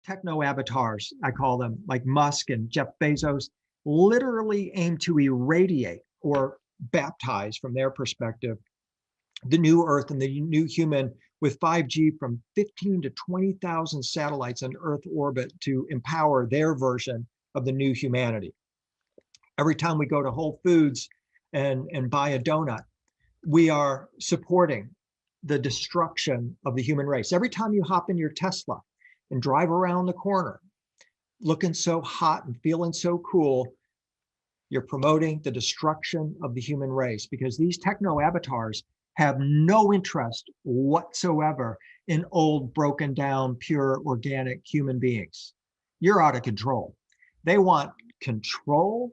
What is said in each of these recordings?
techno avatars, I call them, like Musk and Jeff Bezos, literally aim to irradiate or baptize, from their perspective, the new Earth and the new human with 5G from 15 to 20,000 satellites in Earth orbit to empower their version of the new humanity. Every time we go to Whole Foods and buy a donut, we are supporting the destruction of the human race. Every time you hop in your Tesla and drive around the corner, looking so hot and feeling so cool, you're promoting the destruction of the human race, because these techno avatars have no interest whatsoever in old, broken down, pure, organic human beings. You're out of control. They want controlled,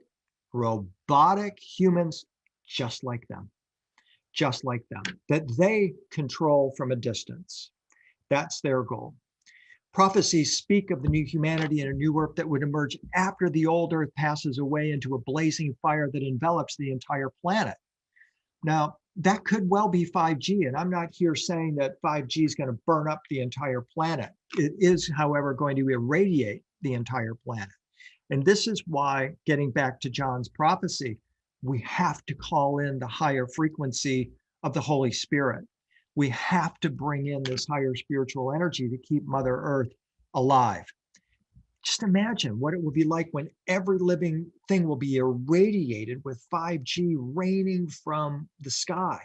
robotic humans just like them, that they control from a distance. That's their goal. Prophecies speak of the new humanity and a new earth that would emerge after the old earth passes away into a blazing fire that envelops the entire planet. Now, that could well be 5G, and I'm not here saying that 5G is going to burn up the entire planet. It is, however, going to irradiate the entire planet. And this is why, getting back to John's prophecy, we have to call in the higher frequency of the Holy Spirit. We have to bring in this higher spiritual energy to keep Mother Earth alive. Just imagine what it will be like when every living thing will be irradiated with 5G raining from the sky.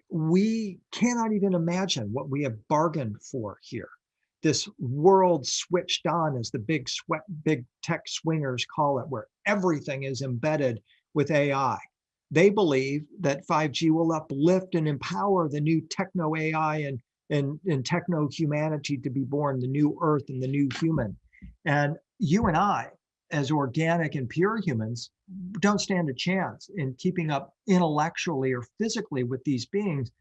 We cannot even imagine what we have bargained for here. This world switched on, as the big tech swingers call it, where everything is embedded with AI. They believe that 5G will uplift and empower the new techno AI and techno humanity to be born, the new earth and the new human. And you and I, as organic and pure humans, don't stand a chance in keeping up intellectually or physically with these beings,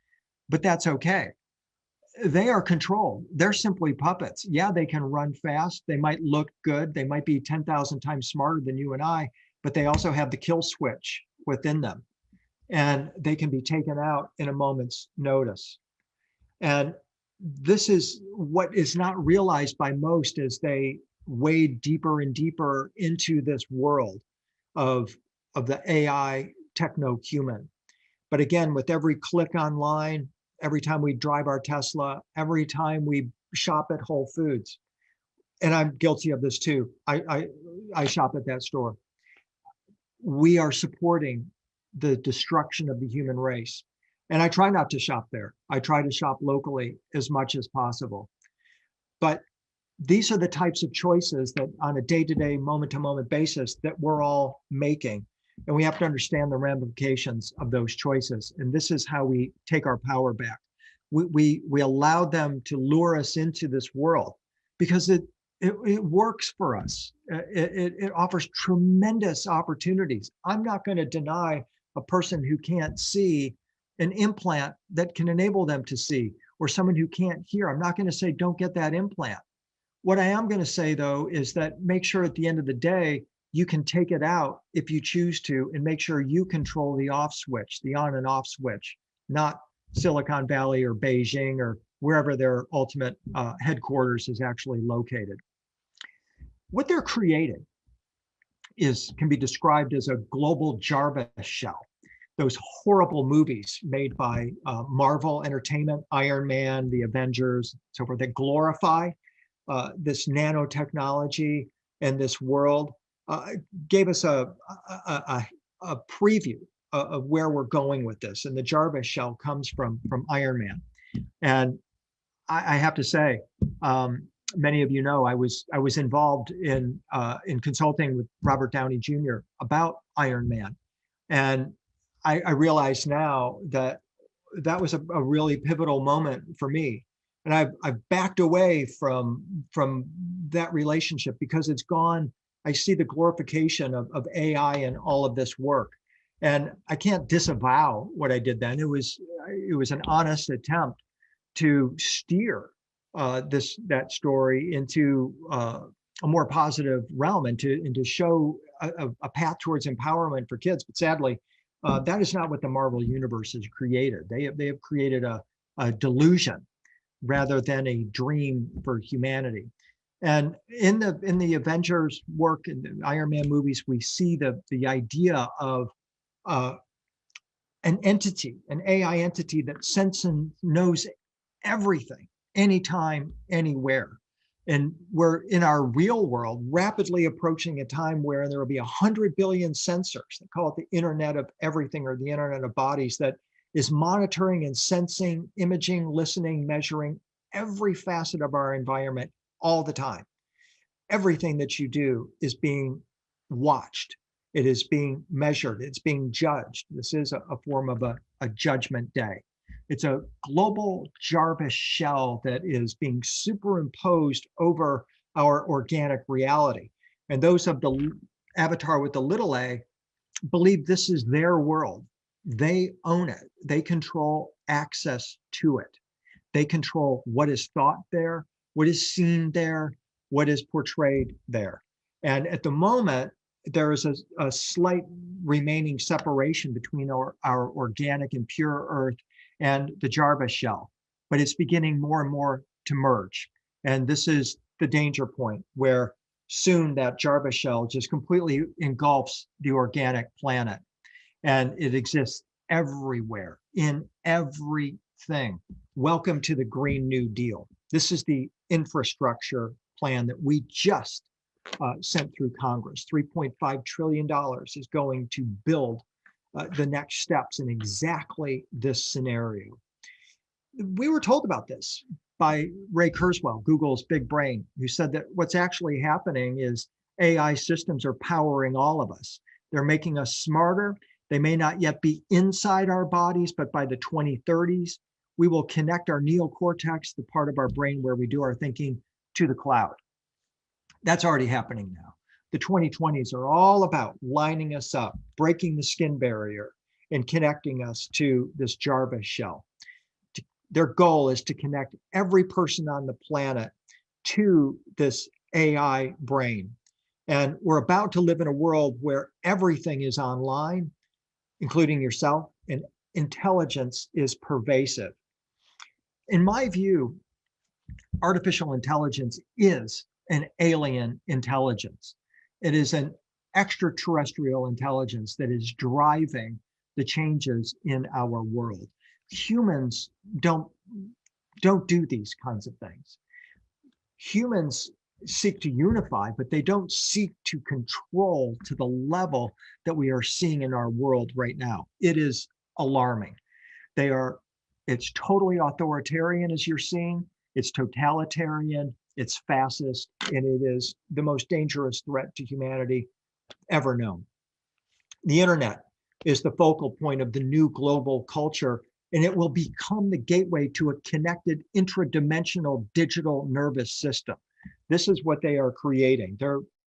but that's okay. They are controlled. They're simply puppets. Yeah, they can run fast. They might look good. They might be 10,000 times smarter than you and I, but they also have the kill switch within them. And they can be taken out in a moment's notice. And this is what is not realized by most as they wade deeper and deeper into this world of the AI techno-human. But again, with every click online, every time we drive our Tesla, every time we shop at Whole Foods, and I'm guilty of this too, I shop at that store, we are supporting the destruction of the human race. And I try not to shop there. I try to shop locally as much as possible. But these are the types of choices that on a day-to-day, moment-to-moment basis that we're all making. And we have to understand the ramifications of those choices. And this is how we take our power back. We allow them to lure us into this world because it works for us. It offers tremendous opportunities. I'm not going to deny a person who can't see an implant that can enable them to see, or someone who can't hear. I'm not going to say don't get that implant. What I am going to say, though, is that make sure at the end of the day, you can take it out if you choose to, and make sure you control the off switch, the on and off switch, not Silicon Valley or Beijing or wherever their ultimate headquarters is actually located. What they're creating can be described as a global Jarvis shell. Those horrible movies made by Marvel Entertainment, Iron Man, the Avengers, so forth, that glorify this nanotechnology and this world, gave us a preview of where we're going with this. And the Jarvis shell comes from Iron Man. And I have to say, many of you know, I was involved in consulting with Robert Downey Jr. about Iron Man. And I realize now that that was a really pivotal moment for me. And I've backed away from that relationship because it's gone. I see the glorification of AI and all of this work. And I can't disavow what I did then. It was an honest attempt to steer that story into a more positive realm and to show a path towards empowerment for kids. But sadly, that is not what the Marvel universe has created. They have created a delusion rather than a dream for humanity. And in the Avengers work and the Iron Man movies, we see the idea of uh, an entity, an AI entity that senses and knows everything, anytime, anywhere. And we're in our real world rapidly approaching a time where there will be 100 billion sensors. They call it the Internet of Everything or the Internet of Bodies, that is monitoring and sensing, imaging, listening, measuring every facet of our environment all the time. Everything that you do is being watched. It is being measured. It's being judged. This is a form of a judgment day. It's a global Jarvis shell that is being superimposed over our organic reality. And those of the avatar with the little a believe this is their world. They own it. They control access to it. They control what is thought there, what is seen there, what is portrayed there. And at the moment, there is a slight remaining separation between our organic and pure earth and the Jarvis shell, but it's beginning more and more to merge. And this is the danger point where soon that Jarvis shell just completely engulfs the organic planet, and it exists everywhere in everything. Welcome to the Green New Deal. This is the infrastructure plan that we just sent through Congress. $3.5 trillion is going to build the next steps in exactly this scenario. We were told about this by Ray Kurzweil, Google's big brain, who said that what's actually happening is AI systems are powering all of us. They're making us smarter. They may not yet be inside our bodies, but by the 2030s, we will connect our neocortex, the part of our brain where we do our thinking, to the cloud. That's already happening now. The 2020s are all about lining us up, breaking the skin barrier, and connecting us to this Jarvis shell. Their goal is to connect every person on the planet to this AI brain. And we're about to live in a world where everything is online, including yourself, and intelligence is pervasive. In my view, artificial intelligence is an alien intelligence. It is an extraterrestrial intelligence that is driving the changes in our world. Humans don't do these kinds of things. Humans seek to unify, but they don't seek to control to the level that we are seeing in our world right now. It is alarming. It's totally authoritarian, as you're seeing. It's totalitarian, it's fascist, and it is the most dangerous threat to humanity ever known. The internet is the focal point of the new global culture, and it will become the gateway to a connected intradimensional digital nervous system. This is what they are creating.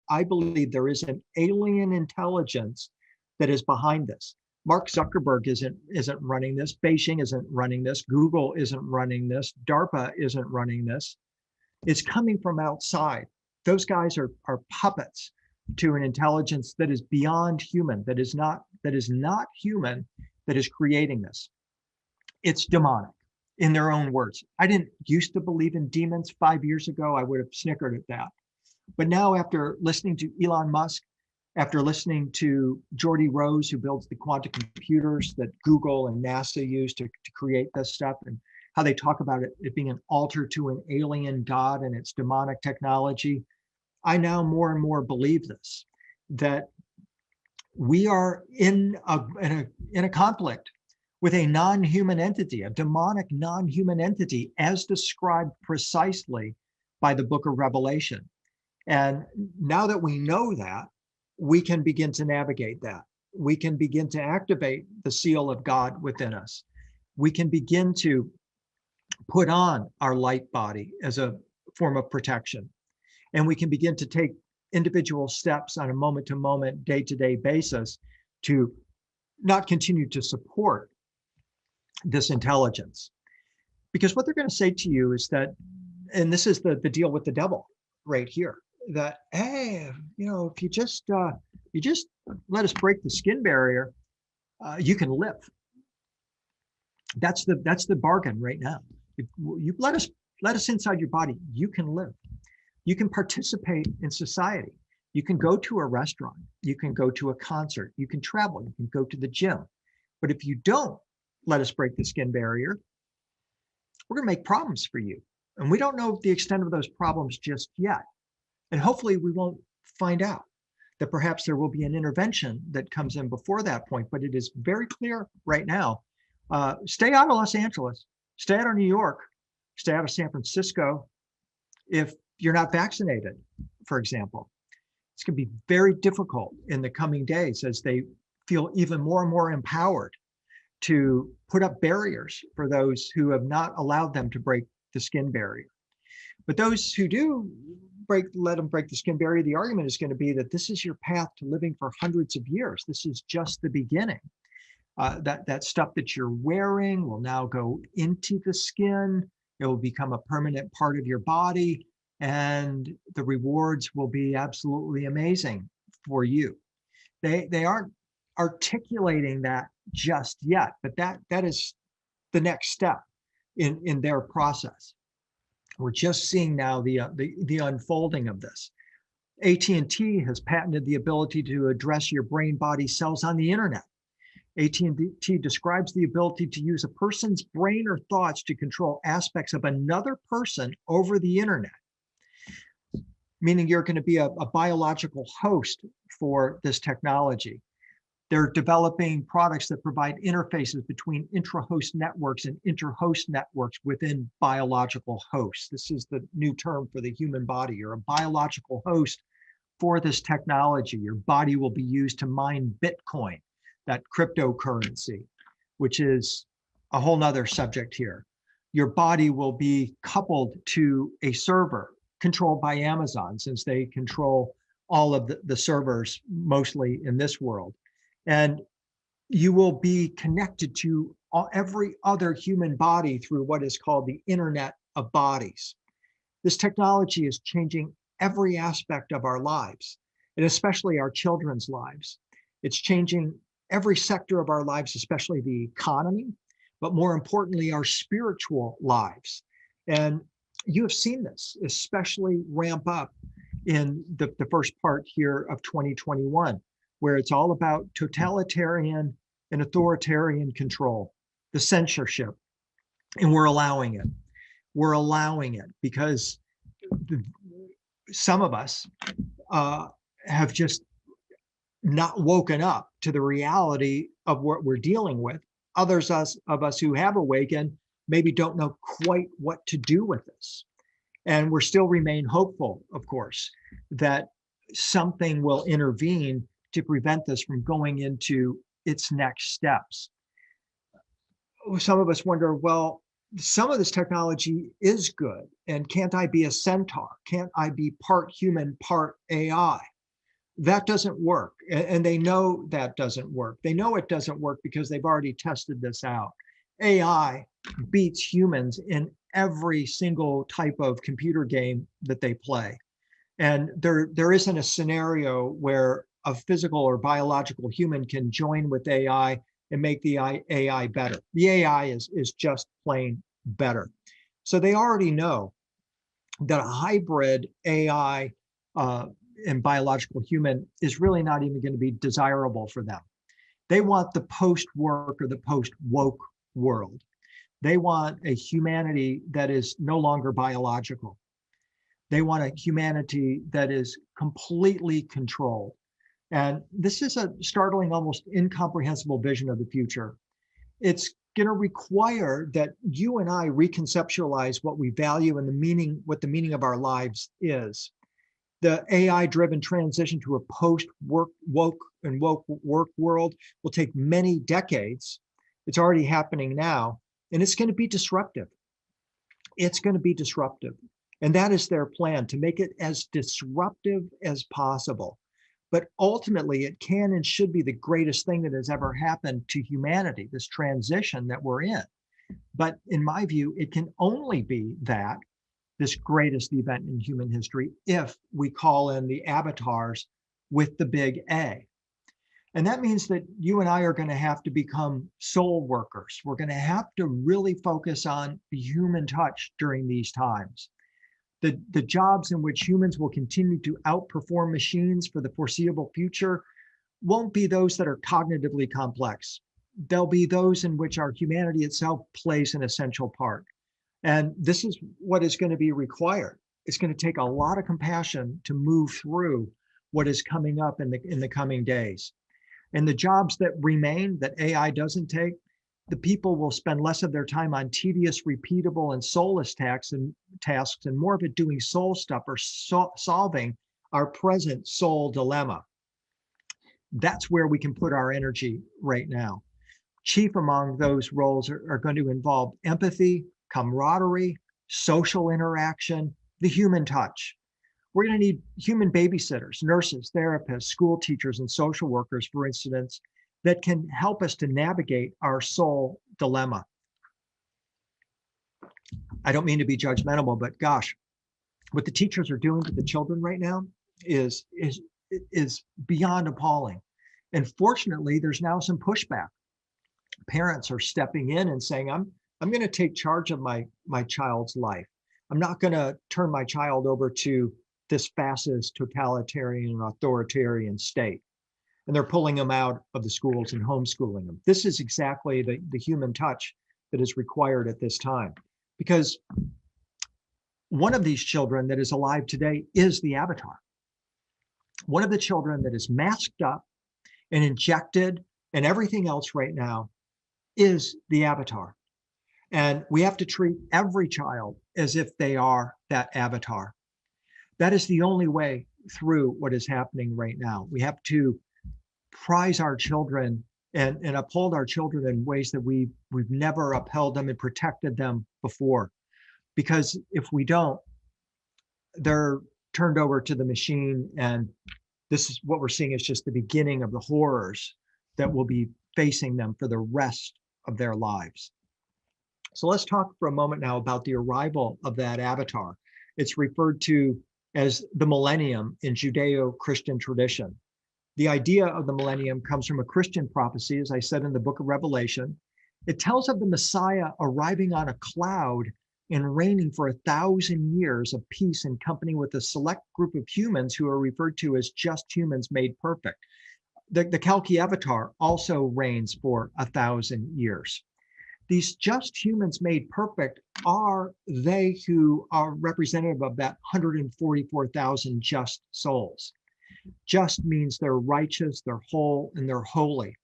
I believe there is an alien intelligence that is behind this. Mark Zuckerberg isn't running this. Beijing isn't running this. Google isn't running this. DARPA isn't running this. It's coming from outside. Those guys are puppets to an intelligence that is beyond human, that is not human, that is creating this. It's demonic, in their own words. I didn't used to believe in demons 5 years ago. I would have snickered at that. But now, after listening to Elon Musk, after listening to Geordie Rose, who builds the quantum computers that Google and NASA use to create this stuff, and how they talk about it being an altar to an alien god and its demonic technology, I now more and more believe this, that we are in a conflict with a non-human entity, a demonic non-human entity, as described precisely by the book of Revelation. And now that we know that, we can begin to navigate that. We can begin to activate the seal of God within us. We can begin to put on our light body as a form of protection. And we can begin to take individual steps on a moment-to-moment, day-to-day basis to not continue to support this intelligence. Because what they're going to say to you is that, and this is the deal with the devil right here, that, hey, if you just let us break the skin barrier, you can live. That's the bargain right now. If you let us inside your body, you can live. You can participate in society. You can go to a restaurant. You can go to a concert. You can travel. You can go to the gym. But if you don't let us break the skin barrier, we're going to make problems for you. And we don't know the extent of those problems just yet. And hopefully we won't find out that perhaps there will be an intervention that comes in before that point. But it is very clear right now, stay out of Los Angeles, stay out of New York, stay out of San Francisco. If you're not vaccinated, for example, it's going to be very difficult in the coming days as they feel even more and more empowered to put up barriers for those who have not allowed them to break the skin barrier. But those who do let them break the skin barrier, the argument is going to be that this is your path to living for hundreds of years. This is just the beginning. That stuff that you're wearing will now go into the skin. It will become a permanent part of your body, and the rewards will be absolutely amazing for you. They aren't articulating that just yet, but that is the next step in their process. We're just seeing now the unfolding of this. AT&T has patented the ability to address your brain body cells on the internet. AT&T describes the ability to use a person's brain or thoughts to control aspects of another person over the internet, meaning you're going to be a biological host for this technology. They're developing products that provide interfaces between intra-host networks and inter-host networks within biological hosts. This is the new term for the human body. You're a biological host for this technology. Your body will be used to mine Bitcoin, that cryptocurrency, which is a whole nother subject here. Your body will be coupled to a server controlled by Amazon, since they control all of the servers, mostly in this world. And you will be connected to every other human body through what is called the Internet of Bodies. This technology is changing every aspect of our lives, and especially our children's lives. It's changing every sector of our lives, especially the economy, but more importantly, our spiritual lives. And you have seen this especially ramp up in the first part here of 2021, where it's all about totalitarian and authoritarian control, the censorship, and we're allowing it. We're allowing it because some of us have just not woken up to the reality of what we're dealing with. Others of us who have awakened maybe don't know quite what to do with this. And we're still remain hopeful, of course, that something will intervene to prevent this from going into its next steps. Some of us wonder, well, some of this technology is good, and can't I be a centaur? Can't I be part human, part AI? That doesn't work, and they know that doesn't work. They know it doesn't work because they've already tested this out. AI beats humans in every single type of computer game that they play. And there isn't a scenario where a physical or biological human can join with AI and make the AI better. The AI is just plain better. So they already know that a hybrid AI and biological human is really not even going to be desirable for them. They want the post-work or the post-woke world. They want a humanity that is no longer biological. They want a humanity that is completely controlled. And this is a startling, almost incomprehensible vision of the future. It's going to require that you and I reconceptualize what we value and what the meaning of our lives is. The AI-driven transition to a post-woke work world will take many decades. It's already happening now, and it's going to be disruptive. It's going to be disruptive. And that is their plan, to make it as disruptive as possible. But ultimately, it can and should be the greatest thing that has ever happened to humanity, this transition that we're in. But in my view, it can only be that, this greatest event in human history, if we call in the avatars with the big A. And that means that you and I are going to have to become soul workers. We're going to have to really focus on the human touch during these times. The jobs in which humans will continue to outperform machines for the foreseeable future won't be those that are cognitively complex. They'll be those in which our humanity itself plays an essential part. And this is what is going to be required. It's going to take a lot of compassion to move through what is coming up in the coming days. And the jobs that remain that AI doesn't take, the people will spend less of their time on tedious, repeatable, and soulless tasks and more of it doing soul stuff or solving our present soul dilemma. That's where we can put our energy right now. Chief among those roles are going to involve empathy, camaraderie, social interaction, the human touch. We're going to need human babysitters, nurses, therapists, school teachers, and social workers, for instance, that can help us to navigate our soul dilemma. I don't mean to be judgmental, but gosh, what the teachers are doing to the children right now is beyond appalling. And fortunately, there's now some pushback. Parents are stepping in and saying, I'm going to take charge of my child's life. I'm not going to turn my child over to this fascist, totalitarian, and authoritarian state. And they're pulling them out of the schools and homeschooling them. This is exactly the human touch that is required at this time. Because one of these children that is alive today is the avatar. One of the children that is masked up and injected and everything else right now is the avatar. And we have to treat every child as if they are that avatar. That is the only way through what is happening right now. We have to prize our children and uphold our children in ways that we've never upheld them and protected them before. Because if we don't, they're turned over to the machine. And this is what we're seeing is just the beginning of the horrors that will be facing them for the rest of their lives. So let's talk for a moment now about the arrival of that avatar. It's referred to as the millennium in Judeo-Christian tradition. The idea of the millennium comes from a Christian prophecy, as I said in the book of Revelation. It tells of the Messiah arriving on a cloud and reigning for 1,000 years of peace in company with a select group of humans who are referred to as just humans made perfect. The Kalki avatar also reigns for 1,000 years. These just humans made perfect are they who are representative of that 144,000 just souls. Just means they're righteous, they're whole, and they're holy.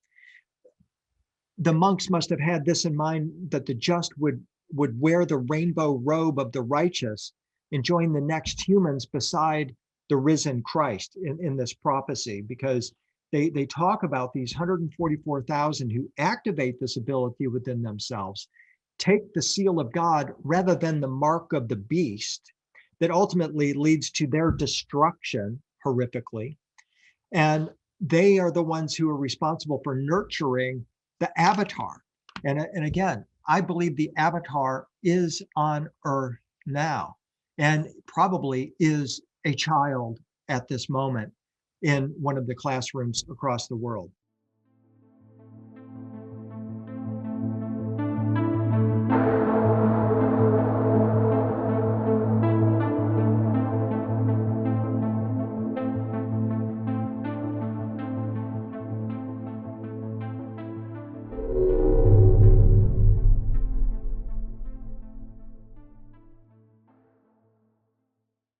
The monks must have had this in mind, that the just would wear the rainbow robe of the righteous and join the next humans beside the risen Christ in this prophecy, because they talk about these 144,000 who activate this ability within themselves, take the seal of God rather than the mark of the beast that ultimately leads to their destruction horrifically. And they are the ones who are responsible for nurturing the avatar. And again, I believe the avatar is on Earth now and probably is a child at this moment in one of the classrooms across the world.